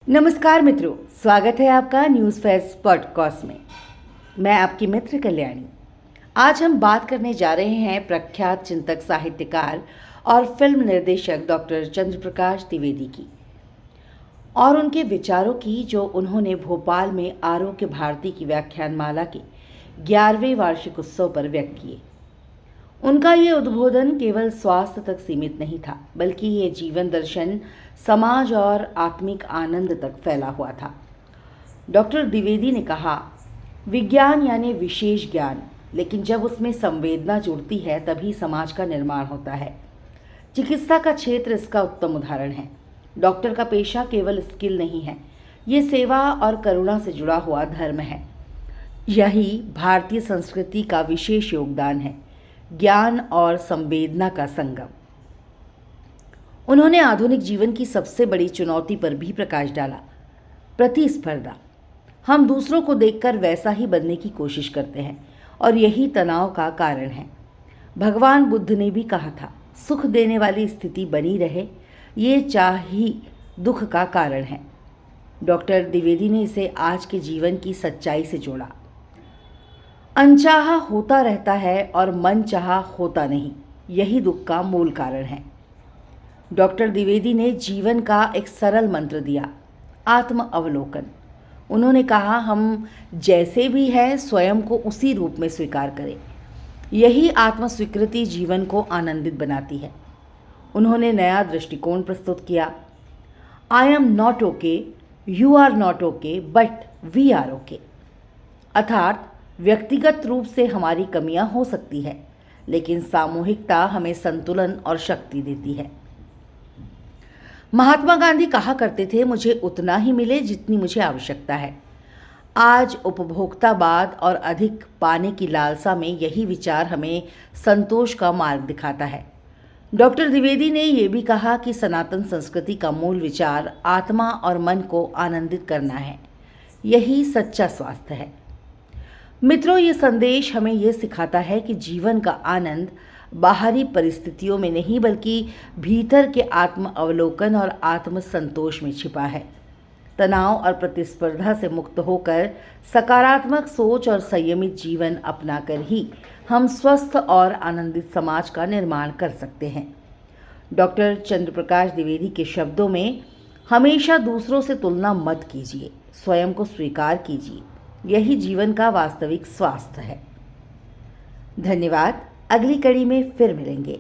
नमस्कार मित्रों, स्वागत है आपका न्यूज़ फेस्ट पॉडकास्ट में। मैं आपकी मित्र कल्याणी। आज हम बात करने जा रहे हैं प्रख्यात चिंतक, साहित्यकार और फिल्म निर्देशक डॉक्टर चंद्र प्रकाश द्विवेदी की और उनके विचारों की, जो उन्होंने भोपाल में आरोग्य भारती की व्याख्यानमाला के 11वें वार्षिक उत्सव पर व्यक्त किए। उनका ये उद्बोधन केवल स्वास्थ्य तक सीमित नहीं था, बल्कि ये जीवन दर्शन समाज और आत्मिक आनंद तक फैला हुआ था। डॉक्टर द्विवेदी ने कहा, विज्ञान यानी विशेष ज्ञान, लेकिन जब उसमें संवेदना जुड़ती है तभी समाज का निर्माण होता है। चिकित्सा का क्षेत्र इसका उत्तम उदाहरण है। डॉक्टर का पेशा केवल स्किल नहीं है, ये सेवा और करुणा से जुड़ा हुआ धर्म है। यही भारतीय संस्कृति का विशेष योगदान है, ज्ञान और संवेदना का संगम। उन्होंने आधुनिक जीवन की सबसे बड़ी चुनौती पर भी प्रकाश डाला, प्रतिस्पर्धा। हम दूसरों को देखकर वैसा ही बनने की कोशिश करते हैं और यही तनाव का कारण है। भगवान बुद्ध ने भी कहा था, सुख देने वाली स्थिति बनी रहे, ये चाह ही दुख का कारण है। डॉक्टर द्विवेदी ने इसे आज के जीवन की सच्चाई से जोड़ा। अनचाहा होता रहता है और मन चाहा होता नहीं, यही दुख का मूल कारण है। डॉक्टर द्विवेदी ने जीवन का एक सरल मंत्र दिया, आत्म अवलोकन। उन्होंने कहा, हम जैसे भी हैं स्वयं को उसी रूप में स्वीकार करें। यही आत्म स्वीकृति जीवन को आनंदित बनाती है। उन्होंने नया दृष्टिकोण प्रस्तुत किया, I am not okay, you are not okay, but we are okay. अर्थात व्यक्तिगत रूप से हमारी कमियां हो सकती है, लेकिन सामूहिकता हमें संतुलन और शक्ति देती है। महात्मा गांधी कहा करते थे, मुझे उतना ही मिले जितनी मुझे आवश्यकता है। आज उपभोक्तावाद और अधिक पाने की लालसा में यही विचार हमें संतोष का मार्ग दिखाता है। डॉक्टर द्विवेदी ने यह भी कहा कि सनातन संस्कृति का मूल विचार आत्मा और मन को आनंदित करना है। यही सच्चा स्वास्थ्य है। मित्रों, ये संदेश हमें ये सिखाता है कि जीवन का आनंद बाहरी परिस्थितियों में नहीं, बल्कि भीतर के आत्म अवलोकन और आत्म संतोष में छिपा है। तनाव और प्रतिस्पर्धा से मुक्त होकर सकारात्मक सोच और संयमित जीवन अपनाकर ही हम स्वस्थ और आनंदित समाज का निर्माण कर सकते हैं। डॉक्टर चंद्र प्रकाश द्विवेदी के शब्दों में, हमेशा दूसरों से तुलना मत कीजिए, स्वयं को स्वीकार कीजिए, यही जीवन का वास्तविक स्वास्थ्य है। धन्यवाद। अगली कड़ी में फिर मिलेंगे।